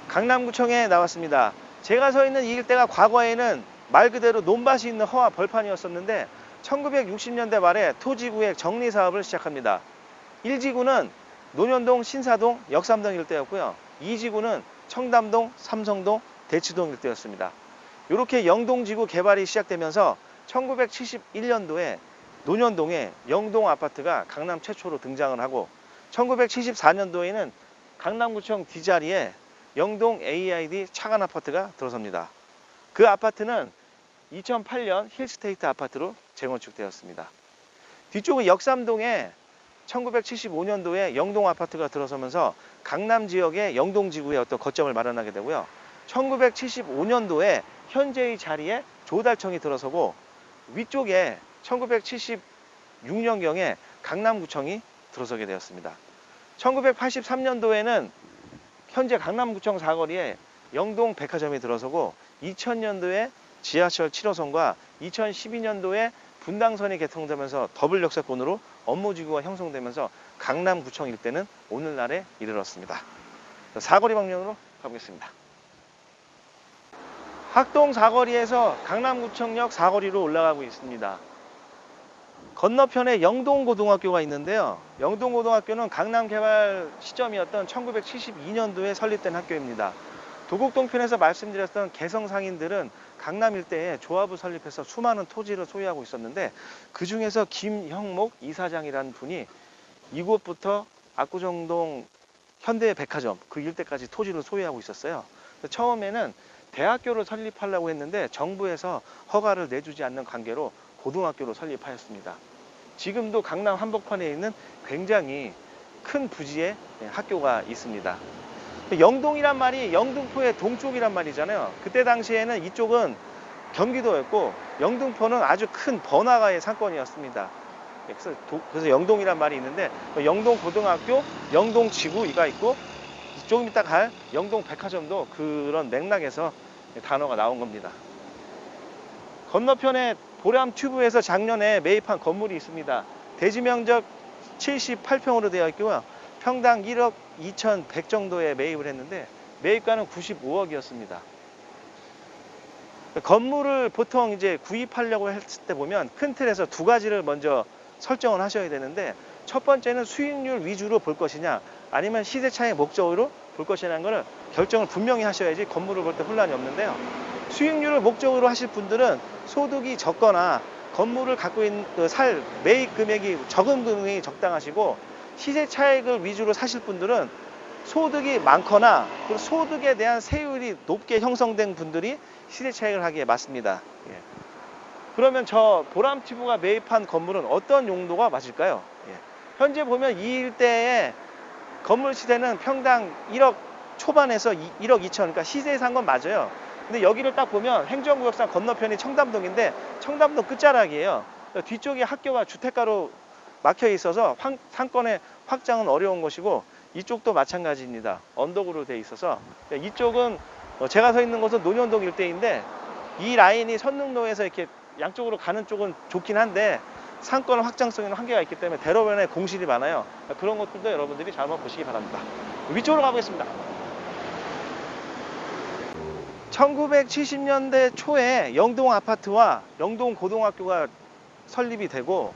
강남구청에 나왔습니다. 제가 서 있는 이 일대가 과거에는 말 그대로 논밭이 있는 허와 벌판이었었는데 1960년대 말에 토지구획 정리 사업을 시작합니다. 1지구는 논현동, 신사동, 역삼동 일대였고요. 2지구는 청담동, 삼성동, 대치동 일대였습니다. 이렇게 영동지구 개발이 시작되면서 1971년도에 논현동에 영동 아파트가 강남 최초로 등장을 하고 1974년도에는 강남구청 뒷자리에 영동 AID 차관 아파트가 들어섭니다. 그 아파트는 2008년 힐스테이트 아파트로 재건축되었습니다. 뒤쪽은 역삼동에 1975년도에 영동 아파트가 들어서면서 강남 지역의 영동지구에 어떤 거점을 마련하게 되고요. 1975년도에 현재의 자리에 조달청이 들어서고 위쪽에 1976년경에 강남구청이 들어서게 되었습니다. 1983년도에는 현재 강남구청 사거리에 영동 백화점이 들어서고 2000년도에 지하철 7호선과 2012년도에 분당선이 개통되면서 더블 역세권으로 업무지구가 형성되면서 강남구청 일대는 오늘날에 이르렀습니다. 사거리 방면으로 가보겠습니다. 학동 사거리에서 강남구청역 사거리로 올라가고 있습니다. 건너편에 영동고등학교가 있는데요. 영동고등학교는 강남 개발 시점이었던 1972년도에 설립된 학교입니다. 도곡동편에서 말씀드렸던 개성상인들은 강남 일대에 조합을 설립해서 수많은 토지를 소유하고 있었는데 그 중에서 김형목 이사장이라는 분이 이곳부터 압구정동 현대백화점 그 일대까지 토지를 소유하고 있었어요. 처음에는 대학교를 설립하려고 했는데 정부에서 허가를 내주지 않는 관계로 고등학교로 설립하였습니다. 지금도 강남 한복판에 있는 굉장히 큰 부지의 학교가 있습니다. 영동이란 말이 영등포의 동쪽이란 말이잖아요. 그때 당시에는 이쪽은 경기도였고 영등포는 아주 큰 번화가의 상권이었습니다. 그래서 영동이란 말이 있는데 영동고등학교, 영동지구가 있고 조금 이따 갈 영동백화점도 그런 맥락에서 단어가 나온 겁니다. 건너편에 보람튜브에서 작년에 매입한 건물이 있습니다. 대지면적 78평으로 되어 있고요. 평당 1억 2,100 정도에 매입을 했는데 매입가는 95억이었습니다. 건물을 보통 이제 구입하려고 했을 때 보면 큰 틀에서 두 가지를 먼저 설정을 하셔야 되는데 첫 번째는 수익률 위주로 볼 것이냐 아니면 시세 차익 목적으로 볼 것이냐는 걸 결정을 분명히 하셔야지 건물을 볼 때 혼란이 없는데요. 수익률을 목적으로 하실 분들은 소득이 적거나 건물을 갖고 있는 살 매입 금액이 적은 금액이 적당하시고 시세 차익을 위주로 사실 분들은 소득이 많거나 그리고 소득에 대한 세율이 높게 형성된 분들이 시세 차익을 하기에 맞습니다. 예. 그러면 저 보람튜브가 매입한 건물은 어떤 용도가 맞을까요? 예. 현재 보면 이 일대의 건물 시세는 평당 1억 초반에서 1억 2천, 그러니까 시세에 산 건 맞아요. 근데 여기를 딱 보면 행정구역상 건너편이 청담동인데 청담동 끝자락이에요. 뒤쪽에 학교와 주택가로 막혀 있어서 상권의 확장은 어려운 것이고 이쪽도 마찬가지입니다. 언덕으로 돼 있어서 이쪽은 제가 서 있는 곳은 논현동 일대인데 이 라인이 선릉로에서 이렇게 양쪽으로 가는 쪽은 좋긴 한데 상권 확장성에는 한계가 있기 때문에 대로변에 공실이 많아요. 그런 것들도 여러분들이 잘 한번 보시기 바랍니다. 위쪽으로 가보겠습니다. 1970년대 초에 영동 아파트와 영동 고등학교가 설립이 되고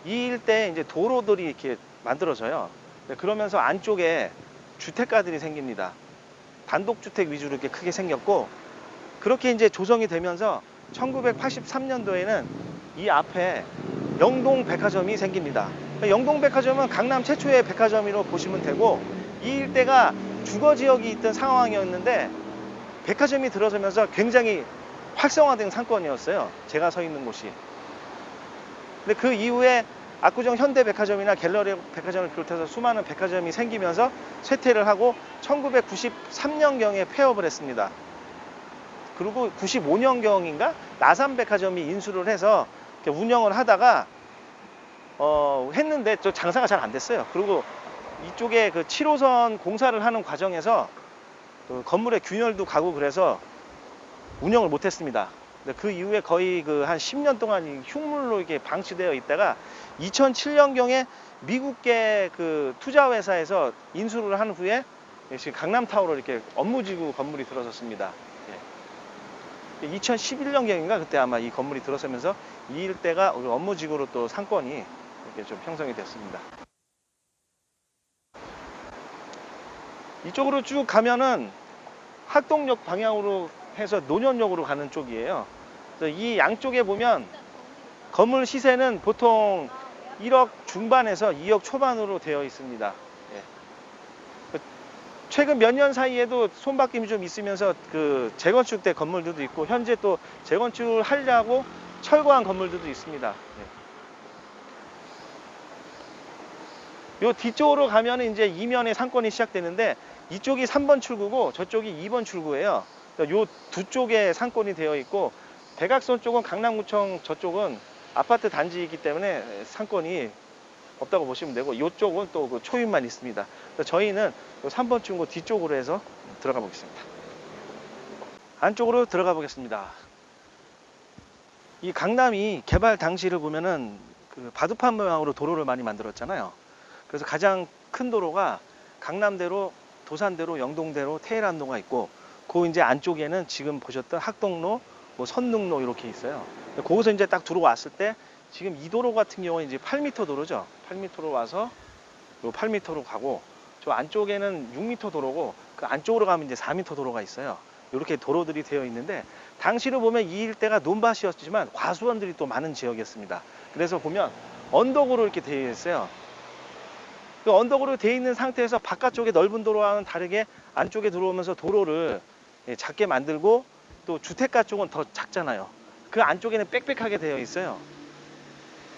이 일대에 이제 도로들이 이렇게 만들어져요. 그러면서 안쪽에 주택가들이 생깁니다. 단독주택 위주로 이렇게 크게 생겼고 그렇게 이제 조성이 되면서 1983년도에는 이 앞에 영동백화점이 생깁니다. 영동백화점은 강남 최초의 백화점으로 보시면 되고 이 일대가 주거지역이 있던 상황이었는데 백화점이 들어서면서 굉장히 활성화된 상권이었어요. 제가 서 있는 곳이. 근데 그 이후에 압구정 현대백화점이나 갤러리 백화점을 비롯해서 수많은 백화점이 생기면서 쇠퇴를 하고 1993년경에 폐업을 했습니다. 그리고 95년경인가 나삼백화점이 인수를 해서 운영을 하다가 했는데 저 장사가 잘 안 됐어요. 그리고 이쪽에 그 7호선 공사를 하는 과정에서 그 건물의 균열도 가고 그래서 운영을 못했습니다. 그 이후에 거의 그 한 10년 동안 흉물로 이렇게 방치되어 있다가 2007년경에 미국계 그 투자회사에서 인수를 한 후에 지금 강남타워로 이렇게 업무지구 건물이 들어섰습니다. 2011년경인가 그때 아마 이 건물이 들어서면서 이 일대가 우리 업무지구로 또 상권이 이렇게 좀 형성이 됐습니다. 이쪽으로 쭉 가면은 학동역 방향으로 해서 논현역으로 가는 쪽이에요. 이 양쪽에 보면 건물 시세는 보통 1억 중반에서 2억 초반으로 되어 있습니다. 최근 몇 년 사이에도 손바뀜이 좀 있으면서 그 재건축된 건물들도 있고 현재 또 재건축을 하려고 철거한 건물들도 있습니다. 요 뒤쪽으로 가면 이제 이면의 상권이 시작되는데 이쪽이 3번 출구고 저쪽이 2번 출구예요. 요 두 쪽에 상권이 되어 있고 대각선 쪽은 강남구청 저쪽은 아파트 단지이기 때문에 상권이 없다고 보시면 되고 이쪽은 또 그 초입만 있습니다. 저희는 3번 출구 뒤쪽으로 해서 들어가 보겠습니다. 안쪽으로 들어가 보겠습니다. 이 강남이 개발 당시를 보면은 그 바둑판 모양으로 도로를 많이 만들었잖아요. 그래서 가장 큰 도로가 강남대로, 도산대로, 영동대로, 테헤란로가 있고 그 이제 안쪽에는 지금 보셨던 학동로, 뭐 선릉로 이렇게 있어요. 거기서 이제 딱 들어왔을 때 지금 이 도로 같은 경우는 이제 8m 도로죠. 8m로 와서 요 8m로 가고 저 안쪽에는 6m 도로고 그 안쪽으로 가면 이제 4m 도로가 있어요. 이렇게 도로들이 되어 있는데 당시로 보면 이 일대가 논밭이었지만 과수원들이 또 많은 지역이었습니다. 그래서 보면 언덕으로 이렇게 되어 있어요. 그 언덕으로 되어 있는 상태에서 바깥쪽에 넓은 도로와는 다르게 안쪽에 들어오면서 도로를 작게 만들고 또 주택가 쪽은 더 작잖아요. 그 안쪽에는 빽빽하게 되어 있어요.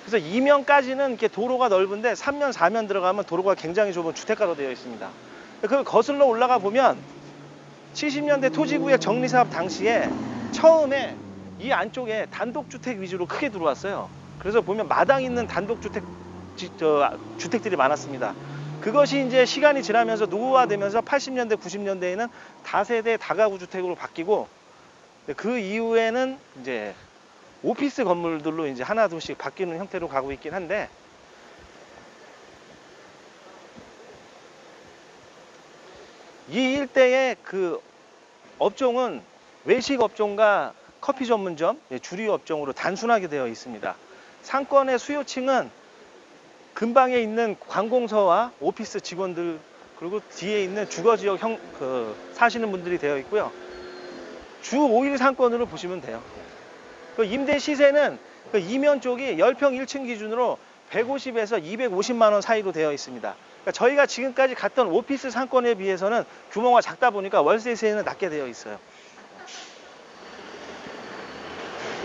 그래서 2면까지는 이렇게 도로가 넓은데 3면, 4면 들어가면 도로가 굉장히 좁은 주택가로 되어 있습니다. 그걸 거슬러 올라가 보면 70년대 토지구역 정리사업 당시에 처음에 이 안쪽에 단독주택 위주로 크게 들어왔어요. 그래서 보면 마당 있는 주택들이 많았습니다. 그것이 이제 시간이 지나면서 노후화되면서 80년대, 90년대에는 다세대 다가구 주택으로 바뀌고 그 이후에는 이제 오피스 건물들로 이제 하나 둘씩 바뀌는 형태로 가고 있긴 한데 이 일대의 그 업종은 외식 업종과 커피 전문점, 주류 업종으로 단순하게 되어 있습니다. 상권의 수요층은 근방에 있는 관공서와 오피스 직원들 그리고 뒤에 있는 주거지역 사시는 분들이 되어 있고요. 주 5일 상권으로 보시면 돼요. 그 임대 시세는 그 이면 쪽이 10평 1층 기준으로 150에서 250만 원 사이로 되어 있습니다. 그러니까 저희가 지금까지 갔던 오피스 상권에 비해서는 규모가 작다 보니까 월세세는 낮게 되어 있어요.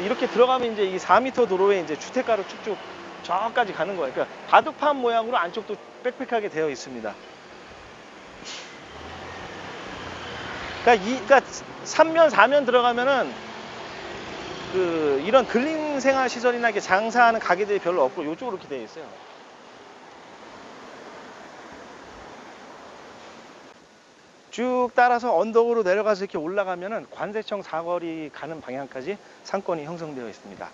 이렇게 들어가면 이제 이 4m 도로에 이제 주택가로 쭉쭉 저까지 가는 거예요. 그러니까 바둑판 모양으로 안쪽도 빽빽하게 되어 있습니다. 그러니까 3면, 4면 들어가면은 이런 근린 생활 시설이나 이렇게 장사하는 가게들이 별로 없고 이쪽으로 이렇게 되어 있어요. 쭉 따라서 언덕으로 내려가서 이렇게 올라가면은 관세청 사거리 가는 방향까지 상권이 형성되어 있습니다.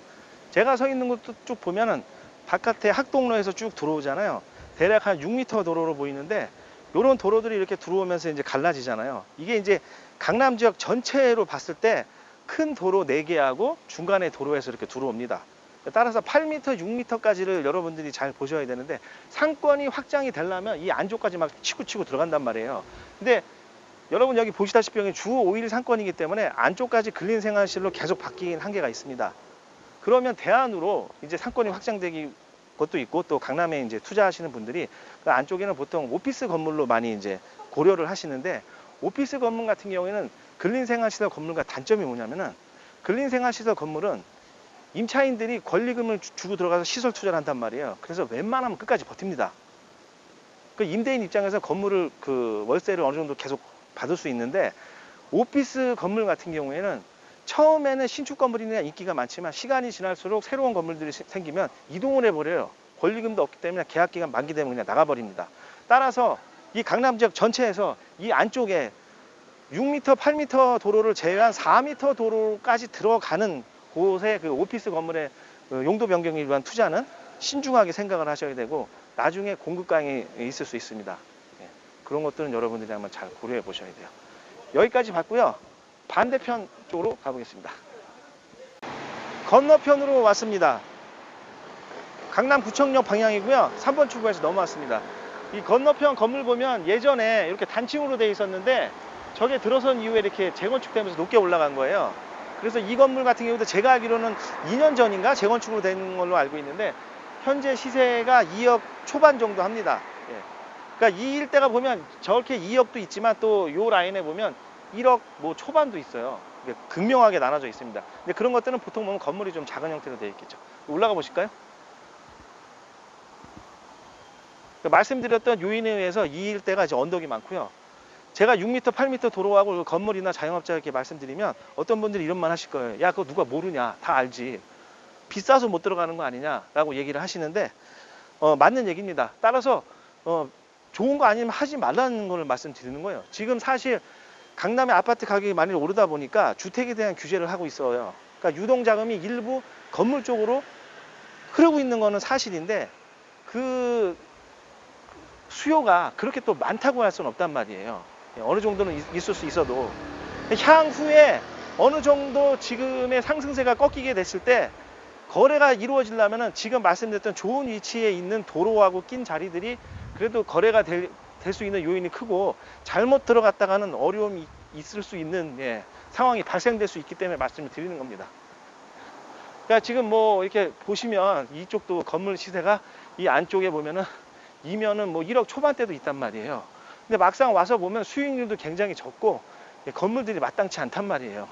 제가 서 있는 곳도 쭉 보면은 바깥에 학동로에서 쭉 들어오잖아요. 대략 한 6m 도로로 보이는데 이런 도로들이 이렇게 들어오면서 이제 갈라지잖아요. 이게 이제 강남 지역 전체로 봤을 때 큰 도로 4개하고 중간에 도로에서 이렇게 들어옵니다. 따라서 8m, 6m까지를 여러분들이 잘 보셔야 되는데 상권이 확장이 되려면 이 안쪽까지 막 치고 들어간단 말이에요. 근데 여러분 여기 보시다시피 여기 주 5일 상권이기 때문에 안쪽까지 근린 생활실로 계속 바뀌긴 한계가 있습니다. 그러면 대안으로 이제 상권이 확장되기 것도 있고 또 강남에 이제 투자하시는 분들이 그 안쪽에는 보통 오피스 건물로 많이 이제 고려를 하시는데 오피스 건물 같은 경우에는 근린생활시설 건물과 단점이 뭐냐면은 근린생활시설 건물은 임차인들이 권리금을 주고 들어가서 시설 투자를 한단 말이에요. 그래서 웬만하면 끝까지 버팁니다. 그 임대인 입장에서 건물을 그 월세를 어느 정도 계속 받을 수 있는데 오피스 건물 같은 경우에는 처음에는 신축 건물이나 인기가 많지만 시간이 지날수록 새로운 건물들이 생기면 이동을 해버려요. 권리금도 없기 때문에 계약기간 만기되면 그냥 나가버립니다. 따라서 이 강남 지역 전체에서 이 안쪽에 6m, 8m 도로를 제외한 4m 도로까지 들어가는 곳에 그 오피스 건물의 용도 변경을 위한 투자는 신중하게 생각을 하셔야 되고 나중에 공급강이 있을 수 있습니다. 그런 것들은 여러분들이 한번 잘 고려해 보셔야 돼요. 여기까지 봤고요. 반대편 쪽으로 가보겠습니다. 건너편으로 왔습니다. 강남구청역 방향이고요. 3번 출구에서 넘어왔습니다. 이 건너편 건물 보면 예전에 이렇게 단층으로 되어 있었는데 저게 들어선 이후에 이렇게 재건축되면서 높게 올라간 거예요. 그래서 이 건물 같은 경우도 제가 알기로는 2년 전인가 재건축으로 된 걸로 알고 있는데 현재 시세가 2억 초반 정도 합니다. 예. 그러니까 이 일대가 보면 저렇게 2억도 있지만 또 요 라인에 보면 1억 뭐 초반도 있어요. 극명하게 나눠져 있습니다. 근데 그런 것들은 보통 보면 건물이 좀 작은 형태로 되어 있겠죠. 올라가 보실까요? 말씀드렸던 요인에 의해서 이 일대가 이제 언덕이 많고요. 제가 6m, 8m 도로하고 건물이나 자영업자 이렇게 말씀드리면 어떤 분들이 이런 말 하실 거예요. 야, 그거 누가 모르냐? 다 알지. 비싸서 못 들어가는 거 아니냐라고 얘기를 하시는데 맞는 얘기입니다. 따라서 좋은 거 아니면 하지 말라는 걸 말씀드리는 거예요. 지금 사실 강남의 아파트 가격이 많이 오르다 보니까 주택에 대한 규제를 하고 있어요. 그러니까 유동자금이 일부 건물 쪽으로 흐르고 있는 거는 사실인데 그 수요가 그렇게 또 많다고 할 수는 없단 말이에요. 어느 정도는 있을 수 있어도 향후에 어느 정도 지금의 상승세가 꺾이게 됐을 때 거래가 이루어지려면 지금 말씀드렸던 좋은 위치에 있는 도로하고 낀 자리들이 그래도 거래가 될 수 있는 요인이 크고 잘못 들어갔다가는 어려움이 있을 수 있는 상황이 발생될 수 있기 때문에 말씀을 드리는 겁니다. 그러니까 지금 뭐 이렇게 보시면 이쪽도 건물 시세가 이 안쪽에 보면은 이면은 뭐 1억 초반대도 있단 말이에요. 근데 막상 와서 보면 수익률도 굉장히 적고 건물들이 마땅치 않단 말이에요.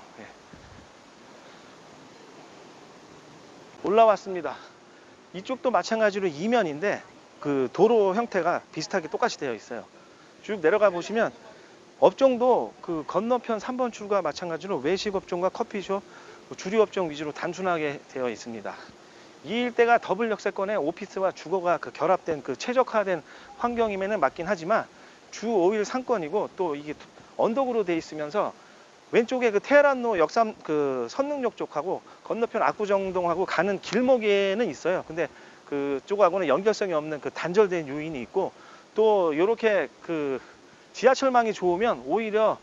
올라왔습니다. 이쪽도 마찬가지로 이면인데 그 도로 형태가 비슷하게 똑같이 되어 있어요. 쭉 내려가 보시면 업종도 그 건너편 3번 출구와 마찬가지로 외식 업종과 커피숍, 주류 업종 위주로 단순하게 되어 있습니다. 이 일대가 더블 역세권의 오피스와 주거가 그 결합된 그 최적화된 환경임에는 맞긴 하지만 주 5일 상권이고 또 이게 언덕으로 되어 있으면서 왼쪽에 그 테헤란로 역삼 그 선릉역 쪽하고 건너편 압구정동하고 가는 길목에는 있어요. 근데 그쪽하고는 연결성이 없는 그 단절된 요인이 있고 또 이렇게 그 지하철망이 좋으면 오히려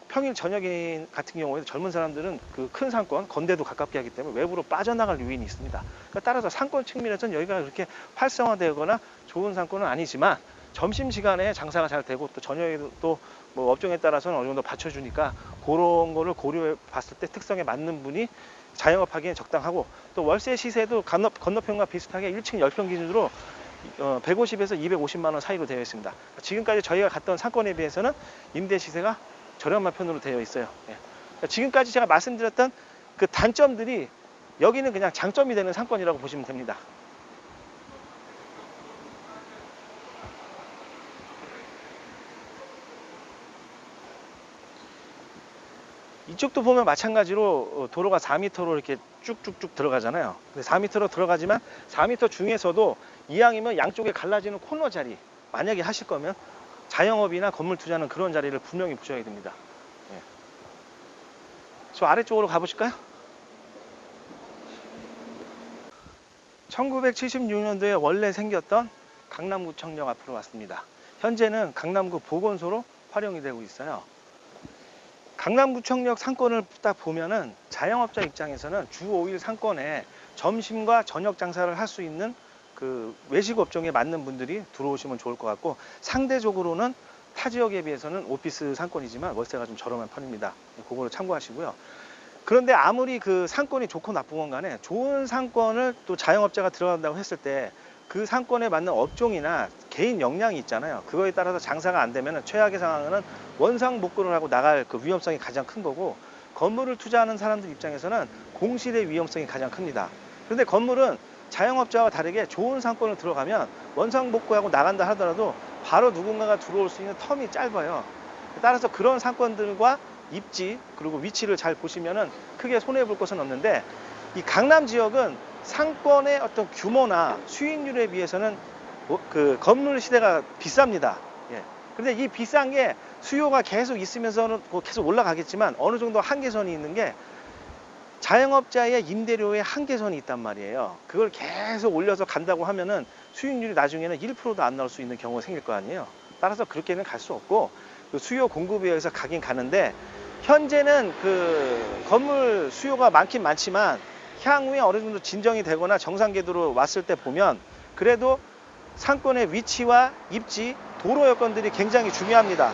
평일 저녁인 같은 경우에 젊은 사람들은 그 큰 상권 건대도 가깝게 하기 때문에 외부로 빠져나갈 요인이 있습니다. 그러니까 따라서 상권 측면에서는 여기가 그렇게 활성화되거나 좋은 상권은 아니지만 점심시간에 장사가 잘 되고 또 저녁에도 또 뭐 업종에 따라서는 어느 정도 받쳐주니까 그런 거를 고려해 봤을 때 특성에 맞는 분이 자영업하기엔 적당하고 또 월세 시세도 건너편과 비슷하게 1층 10평 기준으로 150에서 250만 원 사이로 되어 있습니다. 지금까지 저희가 갔던 상권에 비해서는 임대 시세가 저렴한 편으로 되어 있어요. 지금까지 제가 말씀드렸던 그 단점들이 여기는 그냥 장점이 되는 상권이라고 보시면 됩니다. 이쪽도 보면 마찬가지로 도로가 4m로 이렇게 쭉쭉쭉 들어가잖아요. 근데 4m로 들어가지만 4m 중에서도 이왕이면 양쪽에 갈라지는 코너 자리 만약에 하실 거면 자영업이나 건물 투자는 그런 자리를 분명히 보셔야 됩니다. 저 아래쪽으로 가보실까요? 1976년도에 원래 생겼던 강남구청역 앞으로 왔습니다. 현재는 강남구 보건소로 활용이 되고 있어요. 강남구청역 상권을 딱 보면은 자영업자 입장에서는 주 5일 상권에 점심과 저녁 장사를 할 수 있는 그 외식 업종에 맞는 분들이 들어오시면 좋을 것 같고 상대적으로는 타 지역에 비해서는 오피스 상권이지만 월세가 좀 저렴한 편입니다. 그거를 참고하시고요. 그런데 아무리 그 상권이 좋고 나쁜 건 간에 좋은 상권을 또 자영업자가 들어간다고 했을 때 그 상권에 맞는 업종이나 개인 역량이 있잖아요. 그거에 따라서 장사가 안 되면 최악의 상황은 원상복구를 하고 나갈 그 위험성이 가장 큰 거고 건물을 투자하는 사람들 입장에서는 공실의 위험성이 가장 큽니다. 그런데 건물은 자영업자와 다르게 좋은 상권을 들어가면 원상복구하고 나간다 하더라도 바로 누군가가 들어올 수 있는 텀이 짧아요. 따라서 그런 상권들과 입지 그리고 위치를 잘 보시면은 크게 손해볼 것은 없는데 이 강남 지역은 상권의 어떤 규모나 수익률에 비해서는 그 건물 시대가 비쌉니다. 그런데 이 비싼 게 수요가 계속 있으면서는 계속 올라가겠지만 어느 정도 한계선이 있는 게 자영업자의 임대료에 한계선이 있단 말이에요. 그걸 계속 올려서 간다고 하면은 수익률이 나중에는 1%도 안 나올 수 있는 경우가 생길 거 아니에요. 따라서 그렇게는 갈 수 없고 그 수요 공급에 의해서 가긴 가는데 현재는 그 건물 수요가 많긴 많지만 향후에 어느 정도 진정이 되거나 정상 궤도로 왔을 때 보면 그래도 상권의 위치와 입지, 도로 여건들이 굉장히 중요합니다.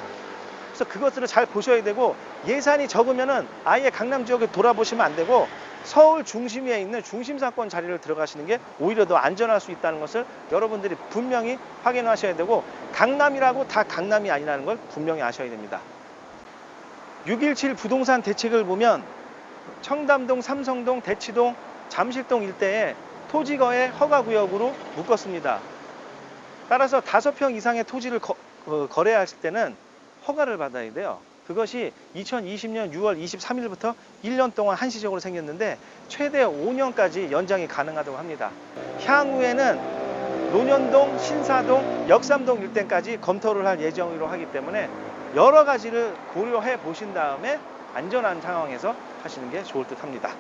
그래서 그것들을 잘 보셔야 되고 예산이 적으면은 아예 강남 지역에 돌아보시면 안 되고 서울 중심에 있는 중심상권 자리를 들어가시는 게 오히려 더 안전할 수 있다는 것을 여러분들이 분명히 확인하셔야 되고 강남이라고 다 강남이 아니라는 걸 분명히 아셔야 됩니다. 617 부동산 대책을 보면 청담동, 삼성동, 대치동, 잠실동 일대에 토지거래 허가구역으로 묶었습니다. 따라서 5평 이상의 토지를 거래하실 때는 허가를 받아야 돼요. 그것이 2020년 6월 23일부터 1년 동안 한시적으로 생겼는데 최대 5년까지 연장이 가능하다고 합니다. 향후에는 논현동, 신사동, 역삼동 일대까지 검토를 할 예정으로 하기 때문에 여러 가지를 고려해 보신 다음에 안전한 상황에서 하시는 게 좋을 듯 합니다.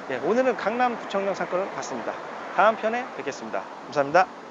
예, 오늘은 강남구청령 사건을 봤습니다. 다음 편에 뵙겠습니다. 감사합니다.